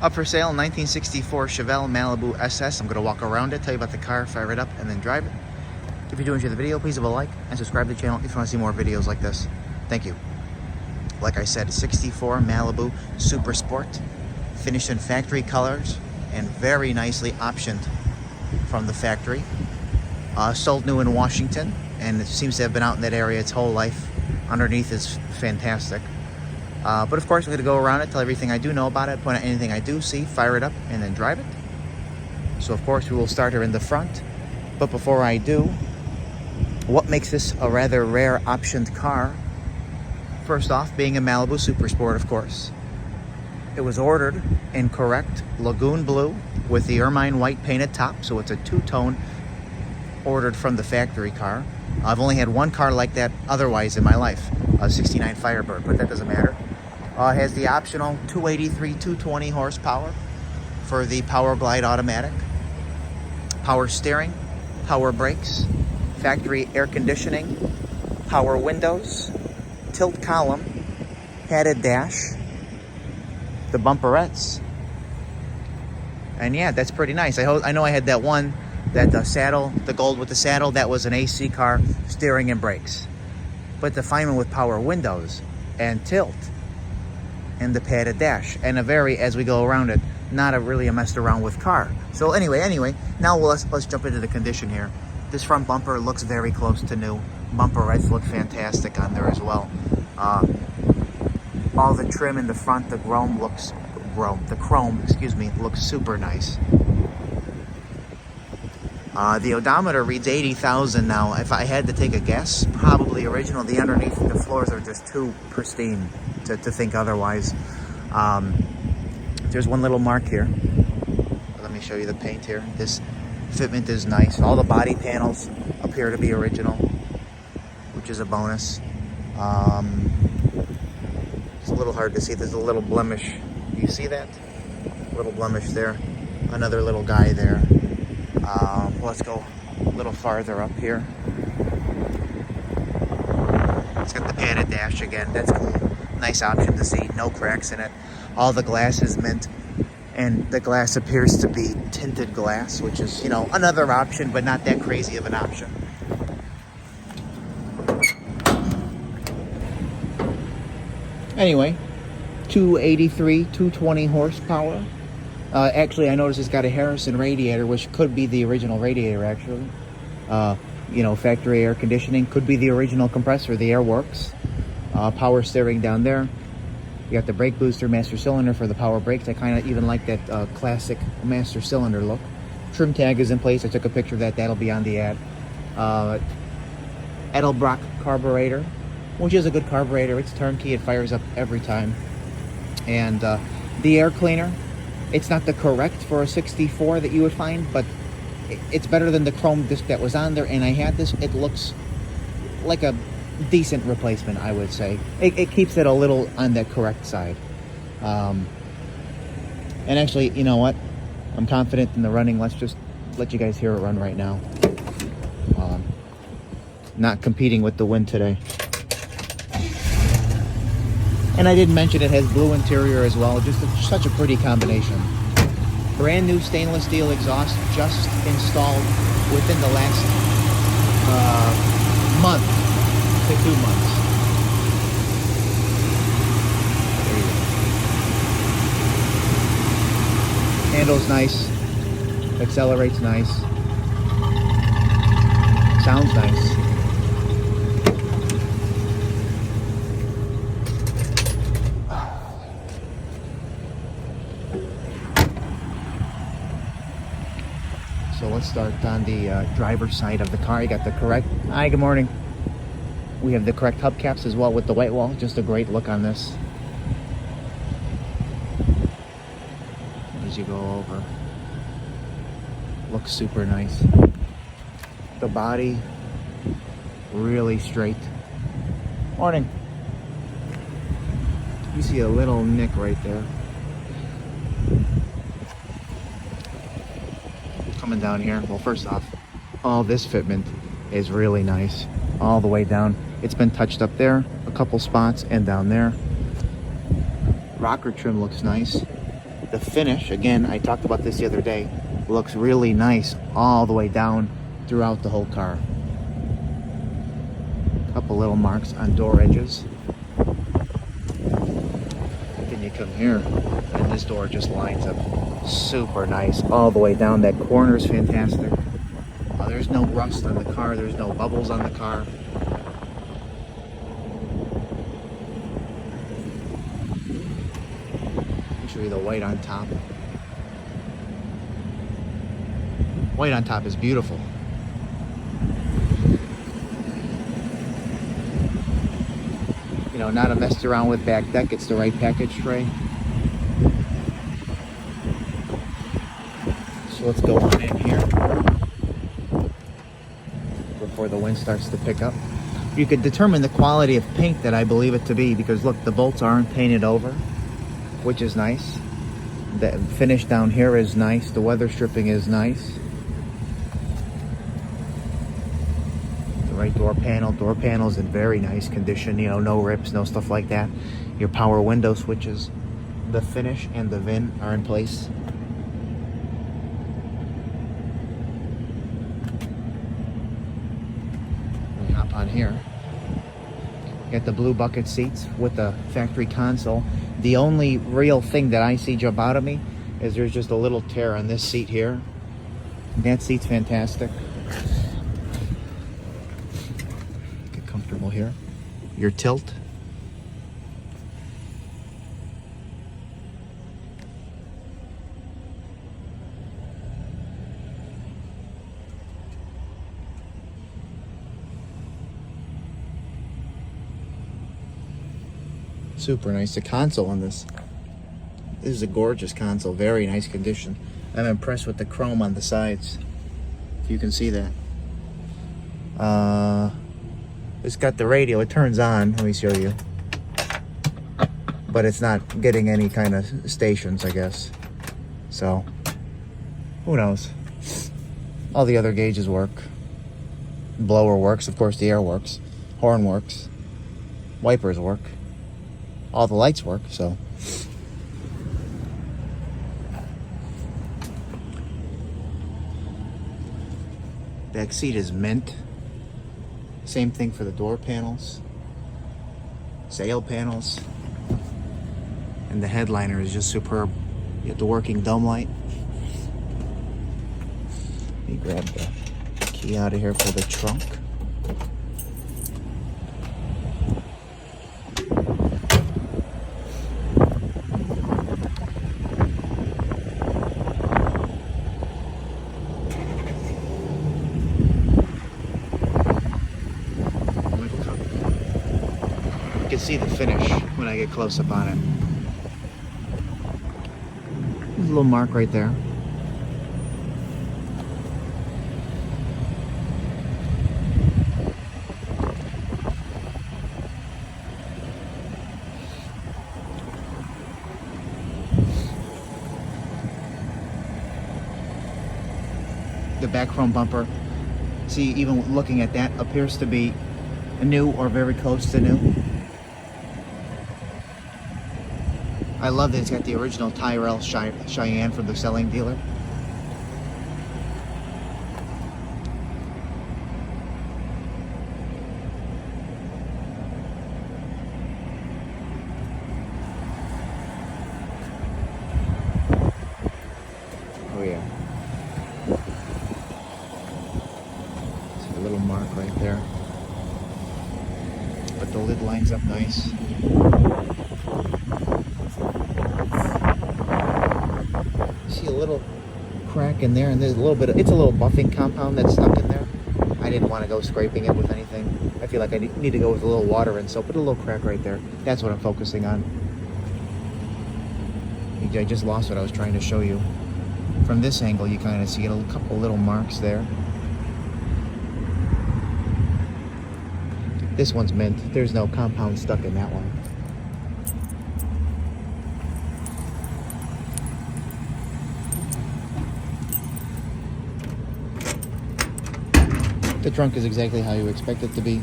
Up for sale, 1964 Chevelle Malibu SS. I'm going to walk around it, tell you about the car, fire it up, and then drive it. If you do enjoy the video, please leave a like and subscribe to the channel if you want to see more videos like this. Thank you. Like I said, 64 Malibu Super Sport, finished in factory colors and very nicely optioned from the factory. Sold new in Washington, and it seems to have been out in that area its whole life. Underneath is fantastic. But of course, I'm going to go around it, tell everything I do know about it, point out anything I do see, fire it up, and then drive it. So of course, we will start her in the front. But before I do, what makes this a rather rare optioned car? First off, being a Malibu Super Sport, of course. It was ordered in correct Lagoon blue with the Ermine white painted top, so it's a two-tone ordered from the factory car. I've only had one car like that otherwise in my life, a 69 Firebird, but that doesn't matter. It has the optional 283, 220 horsepower for the Powerglide automatic. Power steering, power brakes, factory air conditioning, power windows, tilt column, padded dash, the bumperettes. And yeah, that's pretty nice. I know I had that one, that the saddle, the gold with the saddle, that was an AC car, steering and brakes. But to find one with power windows and tilt and the padded dash and a very, as we go around it, not really a messed around with car. So anyway, now let's jump into the condition here. This front bumper looks very close to new. Bumperettes look fantastic on there as well. All the trim in the front, the chrome looks super nice. The odometer reads 80,000 now. If I had to take a guess, probably original. The underneath, the floors are just too pristine to think otherwise. There's one little mark here. Let me show you the paint here. This fitment is nice. All the body panels appear to be original, which is a bonus. It's a little hard to see. There's a little blemish. Do you see that? Little blemish there. Another little guy there. Let's go a little farther up here. It's got the padded dash again. That's cool. Nice option to see. No cracks in it. All the glass is mint. And the glass appears to be tinted glass, which is, another option, but not that crazy of an option. Anyway, 283, 220 horsepower. Actually, I noticed it's got a Harrison radiator, which could be the original radiator, actually. Factory air conditioning. Could be the original compressor. The air works. Power steering down there. You got the brake booster, master cylinder for the power brakes. I kind of even like that classic master cylinder look. Trim tag is in place. I took a picture of that. That'll be on the ad. Edelbrock carburetor, which is a good carburetor. It's turnkey. It fires up every time. And the air cleaner. It's not the correct for a 64 that you would find, but it's better than the chrome disc that was on there. And I had this. It looks like a decent replacement, I would say. It keeps it a little on that correct side. And actually, you know what? I'm confident in the running. Let's just let you guys hear it run right now. Not competing with the wind today. And I didn't mention it has blue interior as well. Just such a pretty combination. Brand new stainless steel exhaust just installed within the last month to 2 months. There you go. Handles nice. Accelerates nice. Sounds nice. So let's start on the driver's side of the car. You got the correct... Hi, good morning. We have the correct hubcaps as well with the white wall. Just a great look on this. As you go over. Looks super nice. The body, really straight. Morning. You see a little nick right there. Coming down here, well, first off, all this fitment is really nice all the way down. It's been touched up there, a couple spots, and down there. Rocker trim looks nice. The finish, again, I talked about this the other day, looks really nice all the way down throughout the whole car. Couple little marks on door edges. Then you come here, and this door just lines up super nice all the way down. That corner is fantastic. There's no rust on the car. There's no bubbles on the car. I'll show you the white on top. White on top is beautiful. You know, not a messed around with back deck. It's the right package tray. So let's go on in here before the wind starts to pick up. You can determine the quality of paint that I believe it to be, because look, the bolts aren't painted over, which is nice. The finish down here is nice. The weather stripping is nice. The right door panel's in very nice condition, you know, no rips, no stuff like that. Your power window switches, the finish and the VIN are in place. On here, get the blue bucket seats with the factory console. The only real thing that I see jump out of me is there's just a little tear on this seat here. That seat's fantastic. Get comfortable here. Your tilt. Super nice. The console on this is a gorgeous console, very nice condition. I'm impressed with the chrome on the sides, if you can see that. It's got the radio, it turns on, let me show you, but it's not getting any kind of stations, I guess, so who knows. All the other gauges work. Blower works, of course the air works, horn works, wipers work. All the lights work, so. Back seat is mint. Same thing for the door panels, sail panels, and the headliner is just superb. You have the working dome light. Let me grab the key out of here for the trunk. You can see the finish when I get close up on it. There's a little mark right there. The back chrome bumper, see, even looking at that, appears to be new or very close to new. I love that it's got the original Tyrell Cheyenne from the selling dealer. Oh yeah. See a little mark right there. But the lid lines up nice. See a little crack in there, and there's a little bit of, it's a little buffing compound that's stuck in there. I didn't want to go scraping it with anything. I feel like I need to go with a little water and soap. Put a little crack right there. That's what I'm focusing on. I just lost what I was trying to show you. From this angle, you kind of see a couple little marks there. This one's mint. There's no compound stuck in that one. The trunk is exactly how you expect it to be.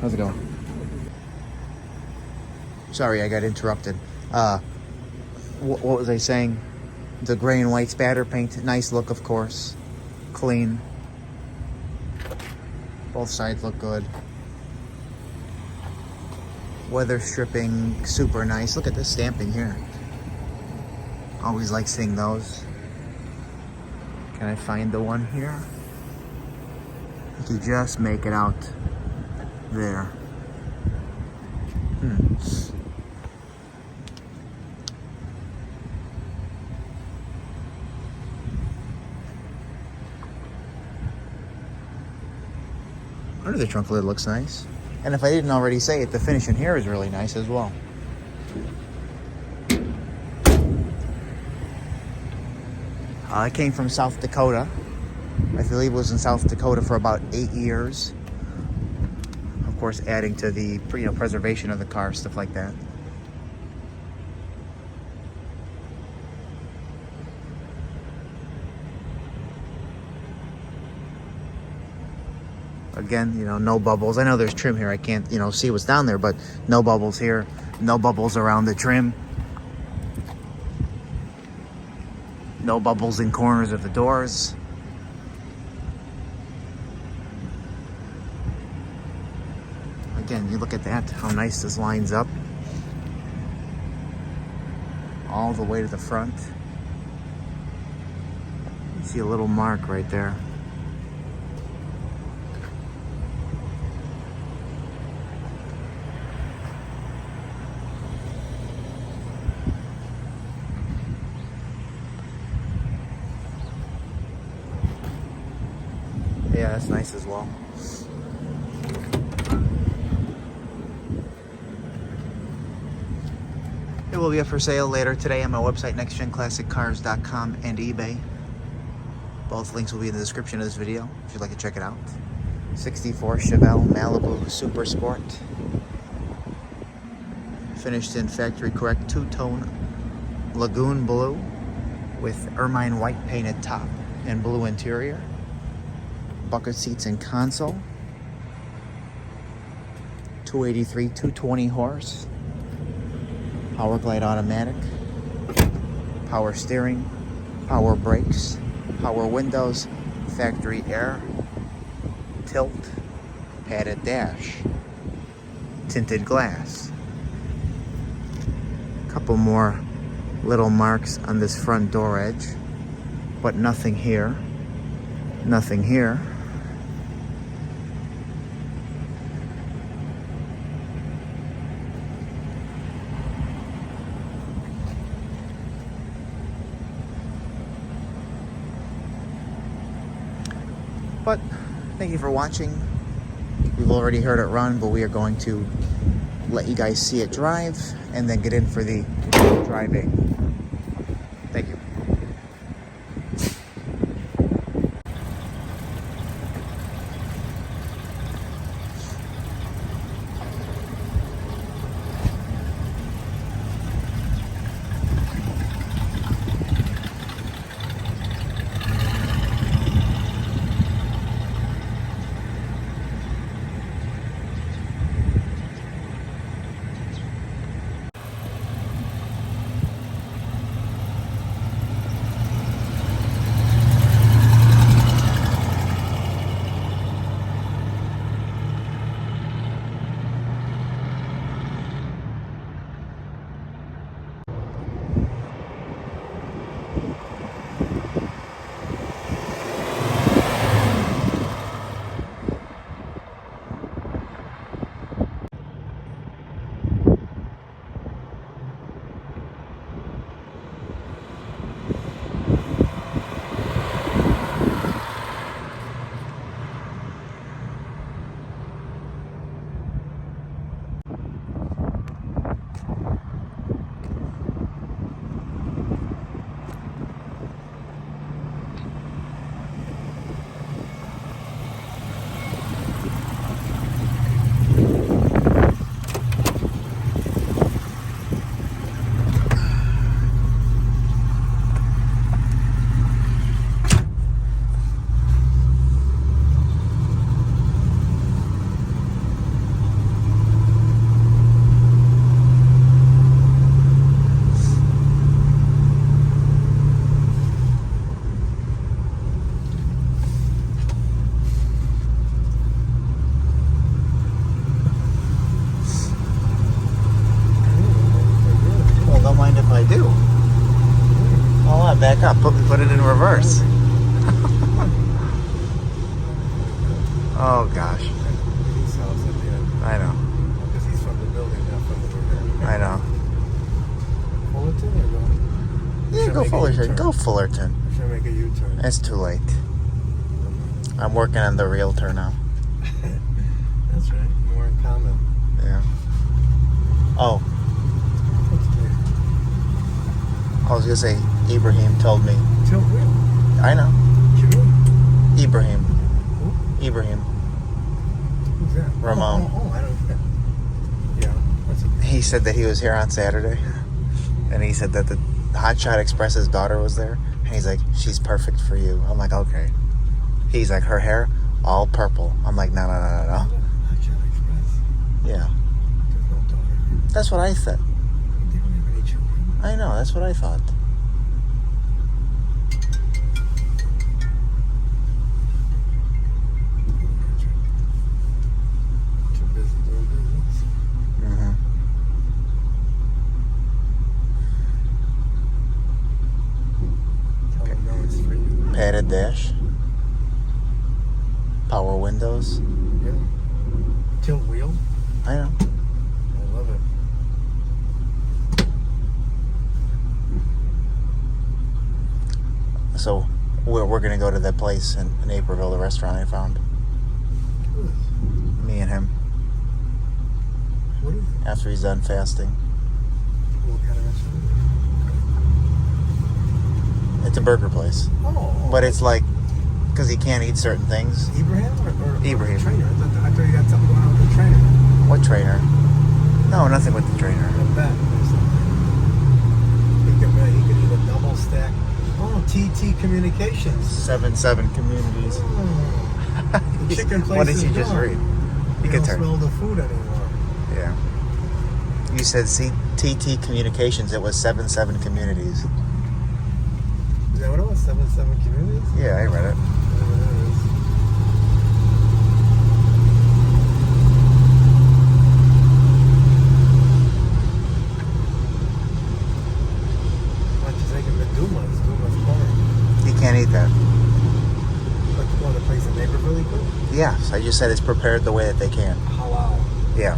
How's it going? Sorry, I got interrupted. what was I saying? The gray and white spatter paint. Nice look, of course. Clean. Both sides look good. Weather stripping, super nice. Look at this stamping here. Always like seeing those. Can I find the one here? You just make it out there. Under the trunk lid looks nice. And if I didn't already say it, the finish in here is really nice as well. I came from South Dakota. I believe it was in South Dakota for about 8 years. Of course, adding to the preservation of the car, stuff like that. Again, no bubbles. I know there's trim here. I can't, see what's down there, but no bubbles here. No bubbles around the trim. No bubbles in corners of the doors. Again, you look at that, how nice this lines up. All the way to the front. You see a little mark right there. Yeah, that's nice as well. It will be up for sale later today on my website, nextgenclassiccars.com and eBay. Both links will be in the description of this video if you'd like to check it out. 64 Chevelle Malibu Super Sport. Finished in factory correct two-tone Lagoon blue with Ermine white painted top and blue interior. Bucket seats and console. 283, 220 horse. Powerglide automatic. Power steering. Power brakes. Power windows. Factory air. Tilt. Padded dash. Tinted glass. Couple more little marks on this front door edge, but nothing here. Nothing here. But thank you for watching. We've already heard it run, but we are going to let you guys see it drive and then get in for the driving. Thank you. back up. Put it in reverse. Oh gosh. I know. Because he's from the building, not from the river. I know. Fullerton or go? Yeah, go Fullerton. Go Fullerton. Or should I make a U-turn? It's too late. I'm working on the realtor now. That's right. More in common. Yeah. Oh, I was gonna say Ibrahim told me. Tilt wheel. I know. What you mean? Ibrahim. Who? Ibrahim. Who's that? Ramon. Oh, I don't know. Yeah. What's it? He said that he was here on Saturday, and he said that the Hotshot Express's daughter was there, and he's like, "She's perfect for you." I'm like, "Okay." He's like, "Her hair all purple." I'm like, "No." Hotshot Express. Yeah, There's no daughter. that's what I said. They don't have any children. I know. That's what I thought. Too busy doing business. Mm-hmm. Tell them no, it's for you. Padded dash. Power windows. Yeah. Tilt wheel. I know. I love it. So we're gonna go to that place in Naperville, the restaurant I found. Who is? Me and him. What is it? After he's done fasting. What kind of restaurant? It's a burger place, Oh. but it's like because he can't eat certain things. Ibrahim or Ibrahim. the trainer? I thought you got something going on with the trainer. What trainer? No, nothing with the trainer. I bet or something. He could eat a double stack. Oh, TT Communications. 7 communities. Oh. The chicken place What did is you just gone. read? You can don't turn. smell the food anymore. Yeah. You said TT Communications. It was 7 communities. Is that what it was? 7 communities? Yeah, I read it. Whatever that is. Why don't you take him to Dumas? Dumas corn. He can't eat that. Like the place in Naperville he could? Yes, I just said it's prepared the way that they can. Halal. Yeah.